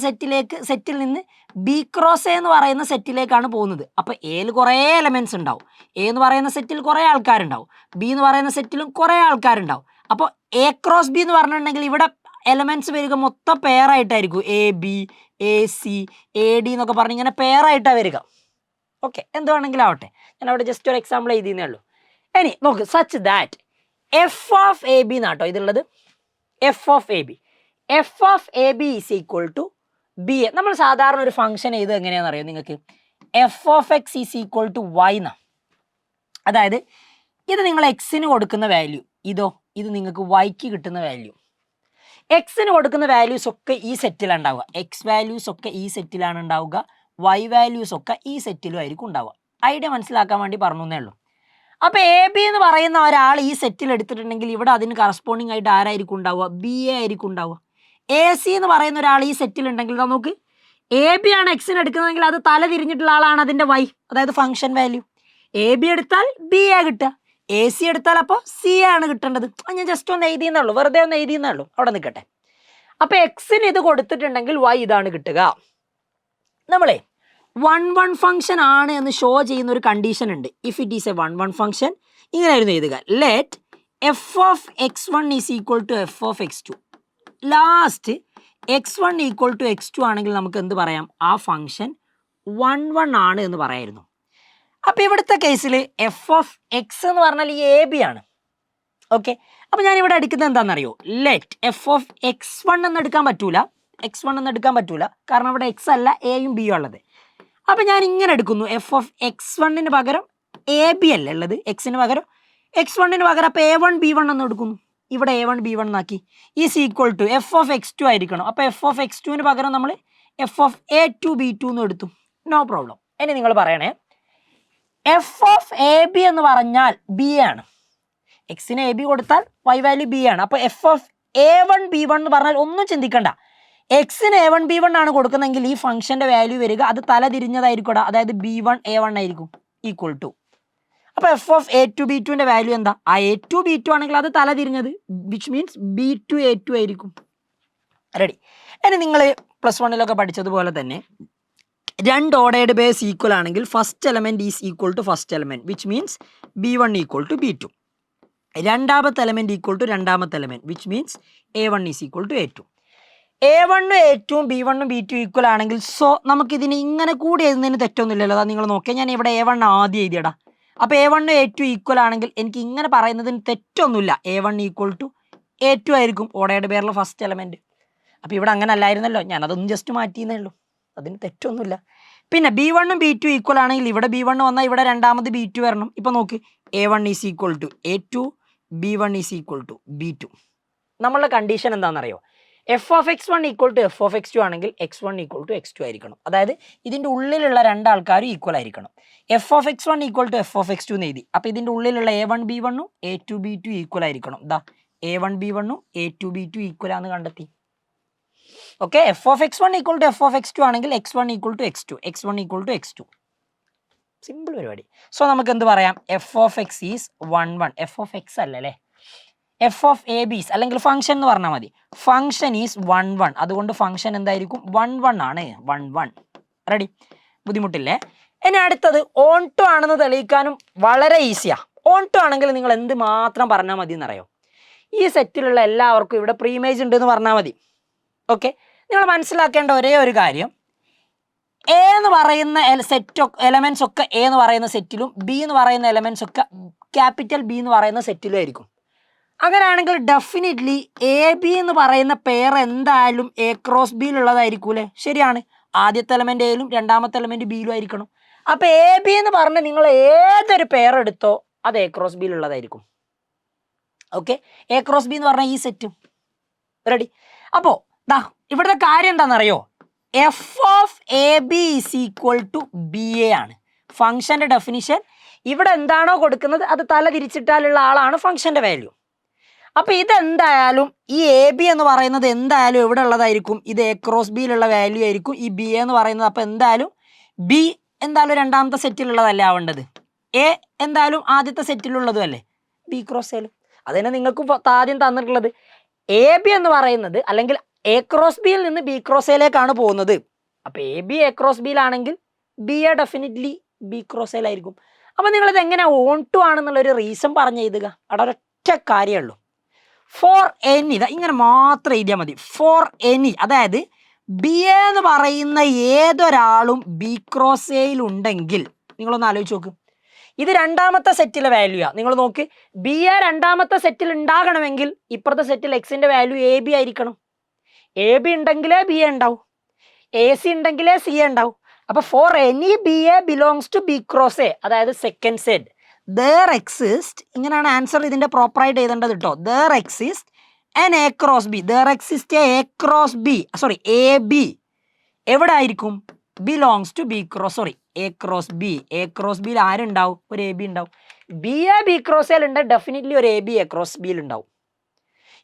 സെറ്റിൽ നിന്ന് ബി ക്രോസ് എ എന്ന് പറയുന്ന സെറ്റിലേക്കാണ് പോകുന്നത്. അപ്പോൾ എയിൽ കുറേ എലമെൻറ്റ്സ് ഉണ്ടാവും. എ എന്ന് പറയുന്ന സെറ്റിൽ കുറേ ആൾക്കാരുണ്ടാവും, ബി എന്ന് പറയുന്ന സെറ്റിലും കുറേ ആൾക്കാരുണ്ടാവും. അപ്പോൾ എ ക്രോസ് ബി എന്ന് പറഞ്ഞിട്ടുണ്ടെങ്കിൽ ഇവിടെ എലമെൻറ്റ്സ് വരിക മൊത്തം പെയറായിട്ടായിരിക്കും. A b, a c, a d എന്നൊക്കെ പറഞ്ഞ് ഇങ്ങനെ പെയറായിട്ടാണ് വരിക. ഓക്കെ, എന്ത് വേണമെങ്കിലും ആവട്ടെ, ഞാൻ അവിടെ ജസ്റ്റ് ഒരു എക്സാമ്പിൾ എഴുതിയെന്നേ ഉള്ളൂ. ഇനി നോക്ക്, such that f of A b എന്നാട്ടോ ഇതുള്ളത്. F of A B is equal to B a. നമ്മൾ സാധാരണ ഒരു ഫംഗ്ഷൻ ചെയ്ത് എങ്ങനെയാണെന്ന് അറിയാം നിങ്ങൾക്ക്? F of X is equal to y എന്നാ. അതായത് ഇത് നിങ്ങൾ എക്സിന് കൊടുക്കുന്ന വാല്യൂ, ഇത് നിങ്ങൾക്ക് വൈക്ക് കിട്ടുന്ന വാല്യൂ. എക്സിന് കൊടുക്കുന്ന വാല്യൂസ് ഒക്കെ ഈ സെറ്റിലാണ് ഉണ്ടാവുക. എക്സ് വാല്യൂസ് ഒക്കെ ഈ സെറ്റിലാണ് ഉണ്ടാവുക, വൈ വാല്യൂസ് ഒക്കെ ഈ സെറ്റിലും ആയിരിക്കും ഉണ്ടാവുക. ഐഡിയ മനസ്സിലാക്കാൻ വേണ്ടി പറഞ്ഞു എന്നേ ഉള്ളൂ. അപ്പോൾ എ ബി എന്ന് പറയുന്ന ഒരാൾ ഈ സെറ്റിൽ എടുത്തിട്ടുണ്ടെങ്കിൽ ഇവിടെ അതിന് കറസ്പോണ്ടിങ് ആയിട്ട് ആരായിരിക്കും ഉണ്ടാവുക? ബി എ ആയിരിക്കും ഉണ്ടാവുക. എ സി എന്ന് പറയുന്ന ഒരാൾ ഈ സെറ്റിൽ ഉണ്ടെങ്കിൽ നമുക്ക് എ ബി ആണ് എക്സിന് എടുക്കുന്നതെങ്കിൽ അത് തല തിരിഞ്ഞിട്ടുള്ള ആളാണ് അതിൻ്റെ വൈ, അതായത് ഫംഗ്ഷൻ വാല്യൂ. എ ബി എടുത്താൽ ബി എ കിട്ടുക, എ സി എടുത്താൽ അപ്പോൾ സി ആണ് കിട്ടേണ്ടത്. ഞാൻ ജസ്റ്റ് ഒന്ന് എഴുതിയെന്നുള്ളൂ, വെറുതെ ഒന്ന് എഴുതിയെന്നുള്ളൂ, അവിടെ നിൽക്കട്ടെ. അപ്പോൾ എക്സിന് ഇത് കൊടുത്തിട്ടുണ്ടെങ്കിൽ വൈ ഇതാണ് കിട്ടുക. നമ്മളെ 1 ഫംഗ്ഷൻ ആണ് എന്ന് ഷോ ചെയ്യുന്ന ഒരു കണ്ടീഷൻ ഉണ്ട്. If it is A 1 function ഇങ്ങനെയായിരുന്നു എഴുതുക. Let F of x1 is equal to F of x2. Last x1 equal to x2 ആണെങ്കിൽ നമുക്ക് എന്ത് പറയാം? ആ ഫംഗ്ഷൻ 1 ആണ് എന്ന് പറയായിരുന്നു. അപ്പോൾ ഇവിടുത്തെ കേസിൽ എഫ് ഓഫ് എക്സ് എന്ന് പറഞ്ഞാൽ ഈ എ ബി ആണ്. ഓക്കെ, അപ്പോൾ ഞാനിവിടെ എടുക്കുന്നത് എന്താണെന്നറിയോ? ലെറ്റ് എഫ് ഓഫ് x1 എന്ന് എടുക്കാൻ പറ്റൂല, x1 എന്ന് എടുക്കാൻ പറ്റൂല, കാരണം ഇവിടെ എക്സ് അല്ല എയും ബിയും ഉള്ളത്. അപ്പോൾ ഞാൻ ഇങ്ങനെ എടുക്കുന്നു, എഫ് ഓഫ് x1 പകരം എ ബി അല്ലേ ഉള്ളത്, എക്സിന് പകരം x1 പകരം. അപ്പോൾ A1 B1 എന്ന് എടുക്കുന്നു, ഇവിടെ A1 B1 എന്നാക്കി. Is equal to F of x2 ആയിരിക്കണം. അപ്പോൾ എഫ് ഓഫ് x2 പകരം നമ്മൾ എഫ് ഓഫ് A2 B2 എന്ന് എടുത്തു. No problem. ഇനി നിങ്ങൾ പറയണേ, എഫ് ഓഫ് എ ബി എന്ന് പറഞ്ഞാൽ ബി ആണ്. എക്സിന് എ ബി കൊടുത്താൽ വൈ വാല്യൂ ബി ആണ്. അപ്പോൾ എഫ് ഓഫ് A1 B1 എന്ന് പറഞ്ഞാൽ ഒന്നും ചിന്തിക്കണ്ട, എക്സിന് A1 B1 ആണ് കൊടുക്കുന്നതെങ്കിൽ ഈ ഫംഗ്ഷൻ്റെ വാല്യൂ വരിക അത് തല തിരിഞ്ഞതായിരിക്കും, അതായത് B1 A1 ആയിരിക്കും ഈക്വൽ ടു. അപ്പോൾ F of A2 B2 value എന്താ? ആ A2 B2 ആണെങ്കിൽ അത് തല തിരിഞ്ഞത്, വിച്ച് മീൻസ് B2 A2 ആയിരിക്കും. റെഡി. ഇനി നിങ്ങൾ +1 പഠിച്ചതുപോലെ തന്നെ രണ്ട് ഓർഡേർഡ് ബേസ് ഈക്വൽ ആണെങ്കിൽ first element is equal to first element, which means B1 equal to B2. രണ്ടാമത്തെ എലമെൻറ്റ് ഈക്വൽ ടു രണ്ടാമത്തെ element, which means A1 is equal to A2. A1 A2 B1 B2 equal ആണെങ്കിൽ so നമുക്കിതിന് ഇങ്ങനെ കൂടി എഴുതുന്നതിന് തെറ്റൊന്നുമില്ലല്ലോ. അതാ നിങ്ങൾ നോക്കിയാൽ ഞാൻ ഇവിടെ A1 ആദ്യം എഴുതിയടാ. അപ്പോൾ A1 A2 ഈക്വൽ ആണെങ്കിൽ എനിക്ക് ഇങ്ങനെ പറയുന്നതിന് തെറ്റൊന്നുമില്ല. A1 ഈക്വൽ ടു A2 ആയിരിക്കും ഓർഡേർഡ് പേരിലെ ഫസ്റ്റ് എലമെൻറ്റ്. അപ്പോൾ ഇവിടെ അങ്ങനെ അല്ലായിരുന്നല്ലോ, ഞാനതൊന്നും ജസ്റ്റ് മാറ്റിയെന്നേ ഉള്ളൂ, അതിന് തെറ്റൊന്നുമില്ല. പിന്നെ B1 B2 ഈക്വൽ ആണെങ്കിൽ ഇവിടെ B1 വന്നാൽ ഇവിടെ രണ്ടാമത് B2 വരണം. ഇപ്പോൾ നോക്ക്, A1 is equal to A2, B1 is equal to B2. നമ്മളുടെ കണ്ടീഷൻ എന്താണെന്നറിയോ? F of x1 equal to F of x2 ആണെങ്കിൽ x1 ഈക്വൽ ടു x2 ആയിരിക്കണം. അതായത് ഇതിൻ്റെ ഉള്ളിലുള്ള രണ്ടാൾക്കാരും ഈക്വൽ ആയിരിക്കണം. F of x1 equal to F of x2 എന്ന് എഴുതി. അപ്പോൾ ഇതിൻ്റെ ഉള്ളിലുള്ള A1 B1 A2 B2 equal ആയിരിക്കണം. ദാ A1 B1 A2 B2 equal ആണെന്ന് കണ്ടെത്തി. Okay, F of x1 equal to F of x2 ആണെങ്കിൽ x1 equal to x2, x1 equal to x2. Simple പരിപാടി. സോ നമുക്ക് എന്ത് പറയാം? F of X is 1 F of X അല്ലേ, F of A B is അല്ലെങ്കിൽ function എന്ന് പറഞ്ഞാൽ മതി. ഫംഗ്ഷൻ ഈസ് 1 അതുകൊണ്ട് ഫംഗ്ഷൻ എന്തായിരിക്കും? 1 ആണ്, 1. റെഡി, ബുദ്ധിമുട്ടില്ലേ? ഇനി അടുത്തത് ഓൺ ടു ആണെന്ന് തെളിയിക്കാനും വളരെ ഈസിയാണ്. ഓൺ ടു ആണെങ്കിൽ നിങ്ങൾ എന്ത് മാത്രം പറഞ്ഞാൽ മതി എന്നറിയോ? ഈ സെറ്റിലുള്ള എല്ലാവർക്കും ഇവിടെ പ്രീമേജ് ഉണ്ട് എന്ന് പറഞ്ഞാൽ മതി. ഓക്കെ, നിങ്ങൾ മനസ്സിലാക്കേണ്ട ഒരേ ഒരു കാര്യം, എ എന്ന് പറയുന്ന സെറ്റ് എലമെൻറ്റ്സ് ഒക്കെ എ എന്ന് പറയുന്ന സെറ്റിലും ബി എന്ന് പറയുന്ന എലമെൻറ്റ്സ് ഒക്കെ ക്യാപിറ്റൽ ബി എന്ന് പറയുന്ന സെറ്റിലും ആയിരിക്കും. അങ്ങനെയാണെങ്കിൽ ഡെഫിനറ്റ്ലി എ ബി എന്ന് പറയുന്ന പെയർ എന്തായാലും എ ക്രോസ് ബിയിലുള്ളതായിരിക്കൂലേ? ശരിയാണ്, ആദ്യത്തെ എലമെൻ്റ് എയിലും രണ്ടാമത്തെ എലമെൻറ്റ് ബിയിലും ആയിരിക്കണം. അപ്പോൾ എ ബി എന്ന് പറഞ്ഞ് നിങ്ങൾ ഏതൊരു പെയർ എടുത്തോ അത് എ ക്രോസ് ബിയിലുള്ളതായിരിക്കും. ഓക്കെ, എ ക്രോസ് ബി എന്ന് പറഞ്ഞാൽ ഈ സെറ്റും. റെഡി. അപ്പോൾ ദാ ഇവിടുത്തെ കാര്യം എന്താണെന്നറിയോ? F of A B is equal to B A ആണ് ഫംഗ്ഷൻ്റെ ഡെഫിനിഷൻ. ഇവിടെ എന്താണോ കൊടുക്കുന്നത് അത് തല തിരിച്ചിട്ടാലുള്ള ആളാണ് ഫംഗ്ഷൻ്റെ വാല്യൂ. അപ്പോൾ ഇതെന്തായാലും ഈ എ ബി എന്ന് പറയുന്നത് എന്തായാലും എവിടെ ഉള്ളതായിരിക്കും? ഇത് എ ക്രോസ് ബിയിലുള്ള വാല്യൂ ആയിരിക്കും. ഈ ബി എ എന്ന് പറയുന്നത് അപ്പോൾ എന്തായാലും ബി എന്തായാലും രണ്ടാമത്തെ സെറ്റിലുള്ളതല്ലേ ആവേണ്ടത്, എ എന്തായാലും ആദ്യത്തെ സെറ്റിലുള്ളതും അല്ലേ, ബി ക്രോസ് എയിലും. അതിനെ നിങ്ങൾക്ക് ആദ്യം തന്നിട്ടുള്ളത് എ ബി എന്ന് പറയുന്നത് അല്ലെങ്കിൽ എ ക്രോസ് ബിയിൽ നിന്ന് ബി ക്രോസ് എയിലേക്കാണ് പോകുന്നത്. അപ്പോൾ എ ബി എ ക്രോസ് ബിയിലാണെങ്കിൽ b a definitely b cross എയിലായിരിക്കും. അപ്പോൾ നിങ്ങളിത് എങ്ങനെ ഓൺ ടു ആണെന്നുള്ളൊരു റീസൺ പറഞ്ഞ് എഴുതുക. അവിടെ ഒരൊറ്റ കാര്യമുള്ളൂ, ഫോർ എനി, ഇങ്ങനെ മാത്രം എഴുതിയാൽ മതി. ഫോർ എനി, അതായത് ബി എ എന്ന് പറയുന്ന ഏതൊരാളും ബി ക്രോസ് എയിൽ ഉണ്ടെങ്കിൽ, നിങ്ങളൊന്ന് ആലോചിച്ച് നോക്ക്, ഇത് രണ്ടാമത്തെ സെറ്റിലെ വാല്യൂയാണ്. നിങ്ങൾ നോക്ക്, ബി എ രണ്ടാമത്തെ സെറ്റിൽ ഉണ്ടാകണമെങ്കിൽ ഇപ്പുറത്തെ സെറ്റിൽ എക്സിൻ്റെ വാല്യൂ എ ബി ആയിരിക്കണം. എ ബി ഉണ്ടെങ്കിലേ ബി എ ഉണ്ടാവും, എ സി ഉണ്ടെങ്കിലേ സി എ ഉണ്ടാവും. അപ്പോൾ for any B A belongs to B cross A, അതായത് സെക്കൻഡ് സെറ്റ് there exist, ഇങ്ങനെയാണ് ആൻസർ ഇതിൻ്റെ പ്രോപ്പറായിട്ട് എഴുതേണ്ടത് കേട്ടോ. there exist an a cross b, there exist a cross b, sorry A B എവിടെ ആയിരിക്കും? Belongs to B cross, sorry A cross B. A cross ബിയിൽ ആരുണ്ടാവും? ഒരു എ ബി ഉണ്ടാവും. ബി എ ബി ക്രോസ് എയിൽ ഉണ്ട്, ഡെഫിനറ്റ്ലി ഒരു A b A cross ബിയിൽ ഉണ്ടാവും.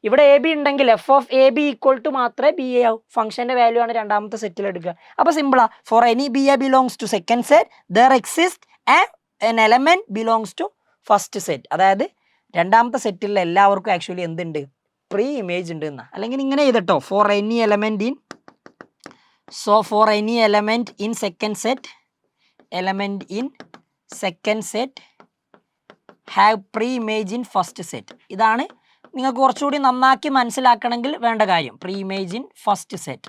ഇവിടെ എ ബി ഉണ്ടെങ്കിൽ f of A b equal to മാത്രമേ ബി എ ആവും. ഫംഗ്ഷൻ്റെ വാല്യൂ ആണ് രണ്ടാമത്തെ സെറ്റിൽ എടുക്കുക. അപ്പോൾ സിമ്പിളാ, for any B A belongs to second set there exist an element belongs to first set, അതായത് രണ്ടാമത്തെ സെറ്റിലുള്ള എല്ലാവർക്കും ആക്ച്വലി എന്തുണ്ട്, പ്രീ ഇമേജ് ഉണ്ട് എന്നാ. അല്ലെങ്കിൽ ഇങ്ങനെ ചെയ്തിട്ടോ, for any element in second set have pre image in first set. ഇതാണ് നിങ്ങൾക്ക് കുറച്ചുകൂടി നന്നാക്കി മനസ്സിലാക്കണമെങ്കിൽ വേണ്ട കാര്യം. Pre image in first set,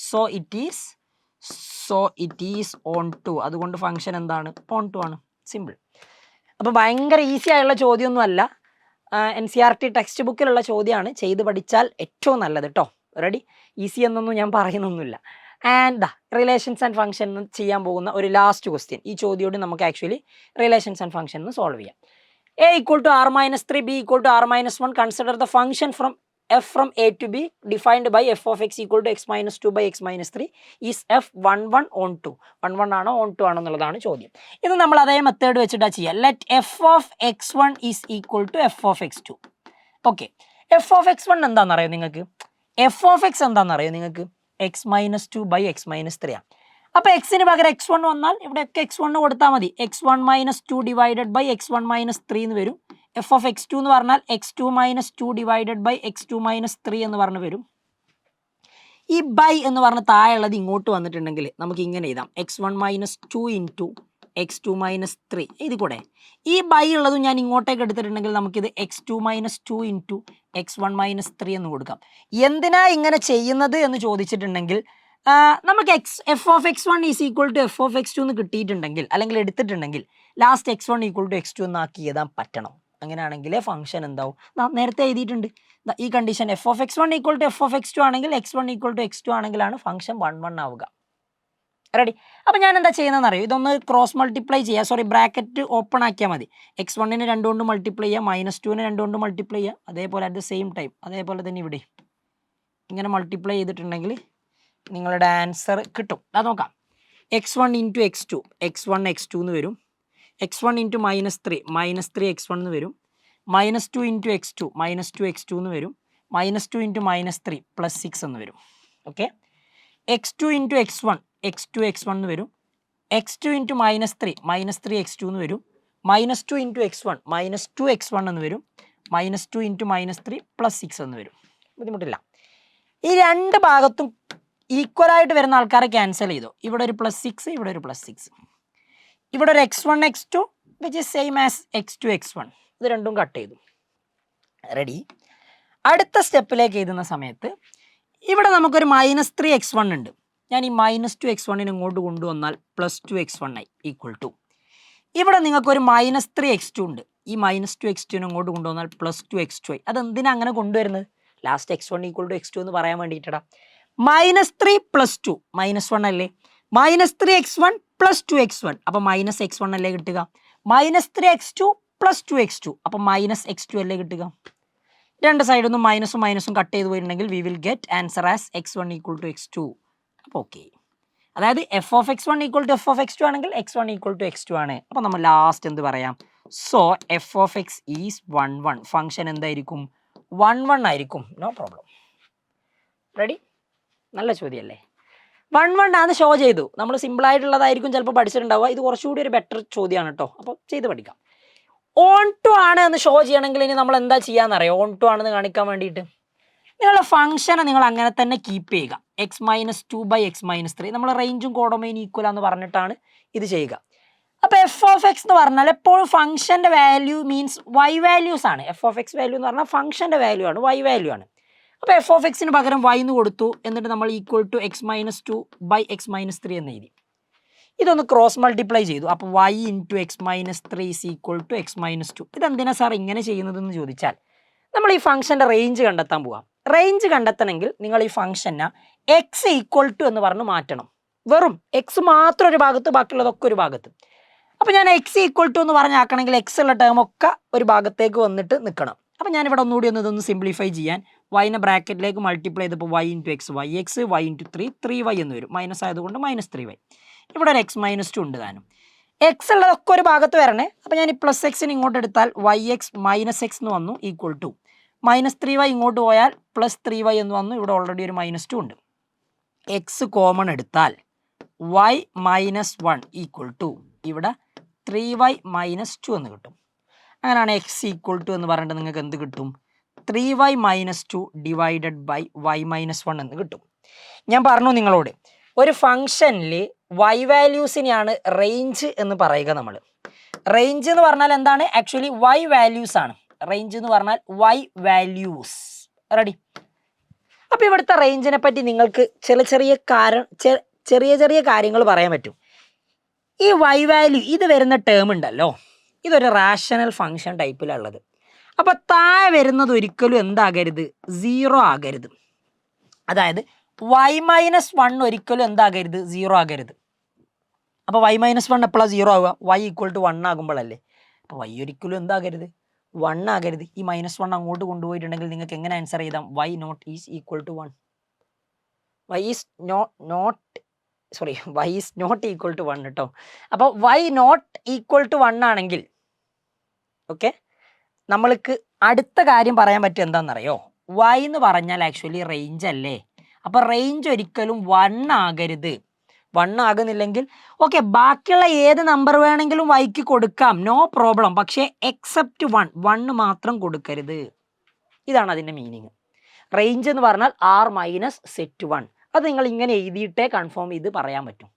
so it is onto. അതുകൊണ്ട് ഫംഗ്ഷൻ എന്താണ്, ഓൺ ടു ആണ്. സിമ്പിൾ. അപ്പോൾ ഭയങ്കര ഈസി ആയുള്ള ചോദ്യമൊന്നും അല്ല, NCERT ടെക്സ്റ്റ് ബുക്കിലുള്ള ചോദ്യമാണ്. ചെയ്ത് പഠിച്ചാൽ ഏറ്റവും നല്ലത് കേട്ടോ. റെഡി? ഈസി എന്നൊന്നും ഞാൻ പറയുന്നൊന്നുമില്ല. ആൻഡ് റിലേഷൻസ് ആൻഡ് ഫംഗ്ഷൻ ചെയ്യാൻ പോകുന്ന ഒരു ലാസ്റ്റ് ക്വസ്റ്റ്യൻ. ഈ ചോദ്യോട് നമുക്ക് actually relations and function solve ചെയ്യാം. A equal to r-3, b equal to r-1. Consider the function from f from a to b defined by f of x equal to x minus 2 by x minus 3 is f 1 on 2. 1 ആണോ on 2 ആണോ എന്നുള്ളതാണ് ചോദ്യം. ഇത് നമ്മൾ അതേ method വെച്ചിട്ടാണ് ചെയ്യുക. Let f of x1 is equal to f of x2. Okay, f of x1 എന്താണെന്നറിയോ നിങ്ങൾക്ക്? f of x എന്താണെന്നറിയോ നിങ്ങൾക്ക്? x minus 2 by x minus 3 ആണ്. അപ്പോൾ എക്സിന് പകരം x1 വന്നാൽ ഇവിടെയൊക്കെ x1 കൊടുത്താൽ മതി. x1 minus 2 divided by x1 minus 3 എന്ന് വരും. എഫ് ഓഫ് x2 എന്ന് പറഞ്ഞാൽ x2 minus 2 divided by x2 minus 3 എന്ന് പറഞ്ഞു വരും. ഈ ബൈ എന്ന് പറഞ്ഞ താഴെയുള്ളത് ഇങ്ങോട്ട് വന്നിട്ടുണ്ടെങ്കിൽ നമുക്ക് ഇങ്ങനെ എഴുതാം, x1 minus 2 into x2 minus 3. ഇത് കൂടെ ഈ ബൈ ഉള്ളതും ഞാൻ ഇങ്ങോട്ടേക്ക് എടുത്തിട്ടുണ്ടെങ്കിൽ നമുക്കിത് x2 minus 2 into x1 minus 3 എന്ന് കൊടുക്കാം. എന്തിനാ ഇങ്ങനെ ചെയ്യുന്നത് എന്ന് ചോദിച്ചിട്ടുണ്ടെങ്കിൽ നമുക്ക് F of x1 is equal to F of x2 എന്ന് കിട്ടിയിട്ടുണ്ടെങ്കിൽ അല്ലെങ്കിൽ എടുത്തിട്ടുണ്ടെങ്കിൽ last x1 equal to x2 എന്ന് ആക്കി എഴുതാൻ പറ്റണം. അങ്ങനെയാണെങ്കിലേ ഫംഗ്ഷൻ എന്താവും, നേരത്തെ എഴുതിയിട്ടുണ്ട് ഈ condition. F of x1 equal to F of x2 ആണെങ്കിൽ x1 equal to x2 ആണെങ്കിലാണ് function 1 ആവുക. റെഡി? അപ്പോൾ ഞാൻ എന്താ ചെയ്യുന്നതെന്ന് അറിയോ? ഇതൊന്ന് ക്രോസ് മൾട്ടിപ്ലൈ ചെയ്യുക, സോറി ബ്രാക്കറ്റ് ഓപ്പൺ ആക്കിയാൽ മതി. x1നെ 2 കൊണ്ട് മൾട്ടിപ്ലൈ ചെയ്യുക, -2നെ 2 കൊണ്ട് മൾട്ടിപ്ലൈ ചെയ്യുക, അതേപോലെ അറ്റ് ദ സെയിം ടൈം അതേപോലെ തന്നെ ഇവിടെ ഇങ്ങനെ മൾട്ടിപ്ലൈ ചെയ്തിട്ടുണ്ടെങ്കിൽ നിങ്ങളുടെ ആൻസർ കിട്ടും. അത് നോക്കാം. x1 into x2 x1 x2 എന്ന് വരും. x1 ഇൻറ്റു -3 -3 x1 എന്ന് വരും. -2 ഇൻറ്റു x2 -2 x2 എന്ന് വരും. -2 ഇൻറ്റു -3 +6 എന്ന് വരും. Okay, x2 into x1 x2 x1 എന്ന് വരും. x2 ഇൻറ്റു -3 -3 x2 എന്ന് വരും. -2 ഇൻറ്റു x1 -2 x1 എന്ന് വരും. -2 ഇൻറ്റു -3 +6 എന്ന് വരും. ബുദ്ധിമുട്ടില്ല. ഈ രണ്ട് ഭാഗത്തും ഈക്വലായിട്ട് വരുന്ന ആൾക്കാരെ ക്യാൻസൽ ചെയ്തു. ഇവിടെ ഒരു +6, ഇവിടെ ഒരു +6, ഇവിടെ ഒരു x1 x2 which is same as x2 x1. ഇത് രണ്ടും കട്ട് ചെയ്തു. റെഡി? അടുത്ത സ്റ്റെപ്പിലേക്ക് എഴുതുന്ന സമയത്ത് ഇവിടെ നമുക്കൊരു -3 x1 ഉണ്ട്. ഞാൻ ഈ -2 x1നെ ഇങ്ങോട്ട് കൊണ്ടുവന്നാൽ +2 x1 ആയി ഈക്വൽ ടു. ഇവിടെ നിങ്ങൾക്കൊരു -3 x2 ഉണ്ട്. ഈ -2 x2നെ ഇങ്ങോട്ട് കൊണ്ടുവന്നാൽ +2 x2 ആയി. അതെന്തിനാ അങ്ങനെ കൊണ്ടുവരുന്നത്? Last x1 equal to x2 എന്ന് പറയാൻ വേണ്ടിയിട്ടാ. -3 + 2 -1 അല്ലേ? -3 x1 + 2 x1 അപ്പോൾ -x1 അല്ലേ കിട്ടുക? -3 x2 + 2 x2 അപ്പോൾ -x2 അല്ലേ കിട്ടുക? രണ്ട് സൈഡൊന്നും മൈനസും മൈനസും കട്ട് ചെയ്ത് പോയിട്ടുണ്ടെങ്കിൽ we will get answer as x1 equal to x2. അപ്പോൾ ഓക്കെ, അതായത് F of x1 equal to F of x2 ആണെങ്കിൽ x1 ഈക്വൽ ടു x2 ആണ്. അപ്പോൾ നമ്മൾ ലാസ്റ്റ് എന്ത് പറയാം? So F of x is 1 function എന്തായിരിക്കും? 1 ആയിരിക്കും. No problem. റെഡി? നല്ല ചോദ്യമല്ലേ? 1 ആണെന്ന് ഷോ ചെയ്തു. നമ്മൾ സിമ്പിളായിട്ടുള്ളതായിരിക്കും ചിലപ്പോൾ പഠിച്ചിട്ടുണ്ടാവുക. ഇത് കുറച്ചുകൂടി ഒരു ബെറ്റർ ചോദ്യമാണ് കേട്ടോ. അപ്പോൾ ചെയ്ത് പഠിക്കാം. ഓൺ ടു ആണ് എന്ന് ഷോ ചെയ്യണമെങ്കിൽ ഇനി നമ്മൾ എന്താ ചെയ്യാന്നറിയോ? ഓൺ ടു ആണെന്ന് കാണിക്കാൻ വേണ്ടിയിട്ട് നിങ്ങളുടെ ഫംഗ്ഷനെ നിങ്ങൾ അങ്ങനെ തന്നെ കീപ്പ് ചെയ്യുക. x - 2 by x - 3 നമ്മൾ റേഞ്ചും കോഡൊമൈൻ ഈക്വൽ എന്ന് പറഞ്ഞിട്ടാണ് ഇത് ചെയ്യുക. അപ്പോൾ എഫ് ഓഫ് എക്സ് എന്ന് പറഞ്ഞാൽ എപ്പോഴും ഫംഗ്ഷൻ്റെ വാല്യൂ മീൻസ് y വാല്യൂസ് ആണ്. എഫ് ഓഫ് എക്സ് വാല്യൂ എന്ന് പറഞ്ഞാൽ ഫംഗ്ഷൻ്റെ വാല്യൂ ആണ്, y വാല്യൂ ആണ്. അപ്പോൾ എഫ് ഓഫ് എക്സിന് പകരം y എന്ന് കൊടുത്തു, എന്നിട്ട് നമ്മൾ equal to x - 2 by x - 3 എന്ന് എഴുതി. ഇതൊന്ന് ക്രോസ് മൾട്ടിപ്ലൈ ചെയ്തു. അപ്പോൾ y into x - 3 is equal to x - 2. ഇതെന്തിനാ സാർ ഇങ്ങനെ ചെയ്യുന്നതെന്ന് ചോദിച്ചാൽ നമ്മൾ ഈ ഫംഗ്ഷൻ്റെ റേഞ്ച് കണ്ടെത്താൻ പോവാം. റേഞ്ച് കണ്ടെത്തണമെങ്കിൽ നിങ്ങൾ ഈ ഫംഗ്ഷനെ എക്സ് ഈക്വൽ ടു എന്ന് പറഞ്ഞ് മാറ്റണം. വെറും എക്സ് മാത്രം ഒരു ഭാഗത്ത്, ബാക്കിയുള്ളതൊക്കെ ഒരു ഭാഗത്ത്. അപ്പോൾ ഞാൻ എക്സ് ഈക്വൽ ടു എന്ന് പറഞ്ഞാക്കണമെങ്കിൽ എക്സ് ഉള്ള ടേമൊക്കെ ഒരു ഭാഗത്തേക്ക് വന്നിട്ട് നിൽക്കണം. അപ്പോൾ ഞാനിവിടെ ഒന്നുകൂടി ഇതൊന്ന് സിംപ്ലിഫൈ ചെയ്യാൻ വൈനെ ബ്രാക്കറ്റിലേക്ക് മൾട്ടിപ്ലൈ ചെയ്തപ്പോൾ y into X y x, y into 3y എന്ന് വരും. മൈനസ് ആയതുകൊണ്ട് -3y. ഇവിടെ ഒരു x - 2 ഉണ്ട് താനും. എക്സ് ഉള്ളതൊക്കെ ഒരു ഭാഗത്ത് വരണേ. അപ്പോൾ ഞാൻ ഈ +x ഇങ്ങോട്ട് എടുത്താൽ yx - x എന്ന് വന്നു ഈക്വൽ ടു -3y ഇങ്ങോട്ട് പോയാൽ +3y എന്ന് വന്നു. ഇവിടെ ഓൾറെഡി ഒരു -2 ഉണ്ട്. എക്സ് കോമൺ എടുത്താൽ y - 1 ഈക്വൽ ടു ഇവിടെ 3y - 2 എന്ന് കിട്ടും. അങ്ങനെയാണ് എക്സ് ഈക്വൽ ടു എന്ന് പറഞ്ഞിട്ട് നിങ്ങൾക്ക് എന്ത് കിട്ടും? 3y - 2 ഡിവൈഡഡ് ബൈ y - 1 എന്ന് കിട്ടും. ഞാൻ പറഞ്ഞു നിങ്ങളോട്, ഒരു ഫംഗ്ഷനിൽ y വാല്യൂസിനെയാണ് റേഞ്ച് എന്ന് പറയുക. നമ്മൾ റേഞ്ച് എന്ന് പറഞ്ഞാൽ എന്താണ്? ആക്ച്വലി y വാല്യൂസ് ആണ്. റേഞ്ച് എന്ന് പറഞ്ഞാൽ y വാല്യൂസ്. റെഡി? അപ്പോൾ ഇവിടുത്തെ റേഞ്ചിനെ പറ്റി നിങ്ങൾക്ക് ചെറിയ ചെറിയ കാര്യങ്ങൾ പറയാൻ പറ്റും. ഈ y വാല്യൂ ഇത് വരുന്ന ടേം ഉണ്ടല്ലോ, ഇതൊരു റാഷണൽ ഫംഗ്ഷൻ ടൈപ്പിലുള്ളത്. അപ്പോൾ താഴെ വരുന്നത് ഒരിക്കലും എന്താകരുത്? 0 ആകരുത്. അതായത് y - 1 ഒരിക്കലും എന്താകരുത്? 0 ആകരുത്. അപ്പോൾ y - 1 എപ്പോഴാണ് 0 ആവുക? y = 1 ആകുമ്പോഴല്ലേ. അപ്പോൾ y ഒരിക്കലും എന്താകരുത്? 1 ആകരുത്. ഈ -1 അങ്ങോട്ട് കൊണ്ടുപോയിട്ടുണ്ടെങ്കിൽ നിങ്ങൾക്ക് എങ്ങനെ answer ചെയ്താം? y not is equal to 1. y is not equal to 1 കേട്ടോ. അപ്പോൾ y not equal to 1 ആണെങ്കിൽ ഓക്കെ, നമ്മൾക്ക് അടുത്ത കാര്യം പറയാൻ പറ്റും എന്താണെന്നറിയോ? y എന്ന് പറഞ്ഞാൽ ആക്ച്വലി റേഞ്ച് അല്ലേ. അപ്പോൾ റേഞ്ച് ഒരിക്കലും 1 ആകരുത്. 1 ആകുന്നില്ലെങ്കിൽ ഓക്കെ, ബാക്കിയുള്ള ഏത് നമ്പർ വേണമെങ്കിലും വൈക്ക് കൊടുക്കാം, നോ പ്രോബ്ലം. പക്ഷേ എക്സെപ്റ്റ് 1 മാത്രം കൊടുക്കരുത്. ഇതാണ് അതിൻ്റെ മീനിങ്. റേഞ്ച് എന്ന് പറഞ്ഞാൽ r - set 1. അത് നിങ്ങൾ ഇങ്ങനെ എഴുതിയിട്ടേ കൺഫേം ചെയ്ത് പറയാൻ പറ്റും.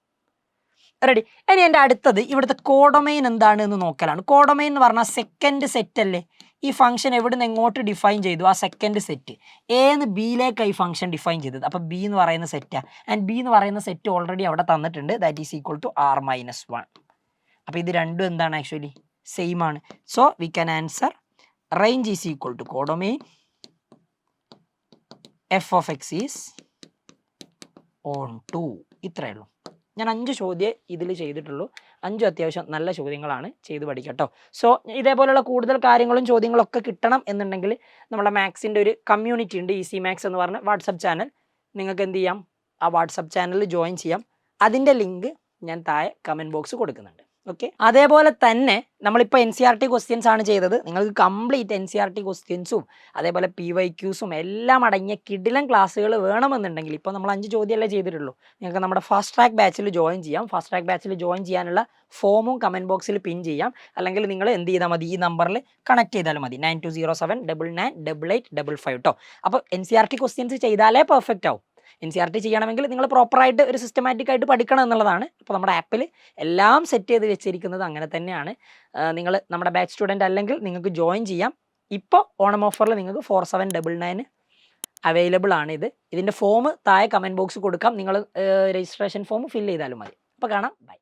റെഡി? ഇനി എൻ്റെ അടുത്തത് ഇവിടുത്തെ കോഡൊമൈൻ എന്താണ് എന്ന് നോക്കലാണ്. കോഡൊമൈൻ എന്ന് പറഞ്ഞാൽ സെക്കൻഡ് സെറ്റ് അല്ലേ. ഈ ഫംഗ്ഷൻ എവിടെ നിന്ന് എങ്ങോട്ട് ഡിഫൈൻ ചെയ്തു? ആ സെക്കൻഡ് സെറ്റ് എന്ന് ബിയിലേക്കാണ് ഈ ഫംഗ്ഷൻ ഡിഫൈൻ ചെയ്തത്. അപ്പോൾ ബി എന്ന് പറയുന്ന സെറ്റാണ്. ആൻഡ് ബി എന്ന് പറയുന്ന സെറ്റ് ഓൾറെഡി അവിടെ തന്നിട്ടുണ്ട്. That is equal to r - 1. അപ്പോൾ ഇത് രണ്ടും എന്താണ്? ആക്ച്വലി സെയിം ആണ്. So we can answer range is equal to codomain f of x is on 2. ഇത്രയേ ഉള്ളൂ. ഞാൻ 5 ചോദ്യം ഇതിൽ ചെയ്തിട്ടുള്ളൂ. 5 അത്യാവശ്യം നല്ല ചോദ്യങ്ങളാണ്, ചെയ്ത് പഠിക്കട്ടോ. സോ ഇതേപോലെയുള്ള കൂടുതൽ കാര്യങ്ങളും ചോദ്യങ്ങളൊക്കെ കിട്ടണം എന്നുണ്ടെങ്കിൽ നമ്മുടെ മാത്സിൻ്റെ ഒരു കമ്മ്യൂണിറ്റി ഉണ്ട്, ഈസി മാത്സ് എന്ന് പറഞ്ഞ വാട്സപ്പ് ചാനൽ. നിങ്ങൾക്ക് എന്ത് ചെയ്യാം? ആ വാട്സപ്പ് ചാനലിൽ ജോയിൻ ചെയ്യാം. അതിൻ്റെ ലിങ്ക് ഞാൻ താഴെ കമൻറ്റ് ബോക്സ് കൊടുക്കുന്നുണ്ട്. ഓക്കെ, അതേപോലെ തന്നെ നമ്മളിപ്പോൾ NCERT ക്വസ്റ്റ്യൻസ് ആണ് ചെയ്തത്. നിങ്ങൾക്ക് കംപ്ലീറ്റ് NCERT ക്വസ്റ്റ്യൻസും അതേപോലെ PYQസും എല്ലാം അടങ്ങിയ കിടിലൻ ക്ലാസ്സുകൾ വേണമെന്നുണ്ടെങ്കിൽ ഇപ്പോൾ നമ്മൾ 5 ചോദ്യമല്ലേ ചെയ്തിട്ടുള്ളൂ. നിങ്ങൾക്ക് നമ്മുടെ ഫാസ്റ്റ് ട്രാക്ക് ബാച്ചിൽ ജോയിൻ ചെയ്യാം. ഫാസ്റ്റ് ട്രാക്ക് ബാച്ചിൽ ജോയിൻ ചെയ്യാനുള്ള ഫോമും കമൻറ്റ് ബോക്സിൽ പിൻ ചെയ്യാം. അല്ലെങ്കിൽ നിങ്ങൾ എന്ത് ചെയ്താൽ മതി? ഈ നമ്പറിൽ കണക്ട് ചെയ്താലും മതി, 9207998855 കേട്ടോ. അപ്പോൾ NCERT ക്വസ്റ്റ്യൻസ് ചെയ്താലേ പെർഫെക്റ്റ് ആവും. NCERT ചെയ്യണമെങ്കിൽ നിങ്ങൾ പ്രോപ്പറായിട്ട് ഒരു സിസ്റ്റമാറ്റിക് ആയിട്ട് പഠിക്കണം എന്നുള്ളതാണ്. അപ്പോൾ നമ്മുടെ ആപ്പിൽ എല്ലാം സെറ്റ് ചെയ്ത് വെച്ചിരിക്കുന്നത് അങ്ങനെ തന്നെയാണ്. നിങ്ങൾ നമ്മുടെ ബാച്ച് സ്റ്റുഡൻറ്റ് അല്ലെങ്കിൽ നിങ്ങൾക്ക് ജോയിൻ ചെയ്യാം. ഇപ്പോൾ ഓണം ഓഫറിൽ നിങ്ങൾക്ക് 4799 അവൈലബിൾ ആണ്. ഇതിൻ്റെ ഫോം താഴെ കമൻറ്റ് ബോക്സ് കൊടുക്കാം. നിങ്ങൾ രജിസ്ട്രേഷൻ ഫോം ഫിൽ ചെയ്താലും മതി. അപ്പോൾ കാണാം. ബൈ.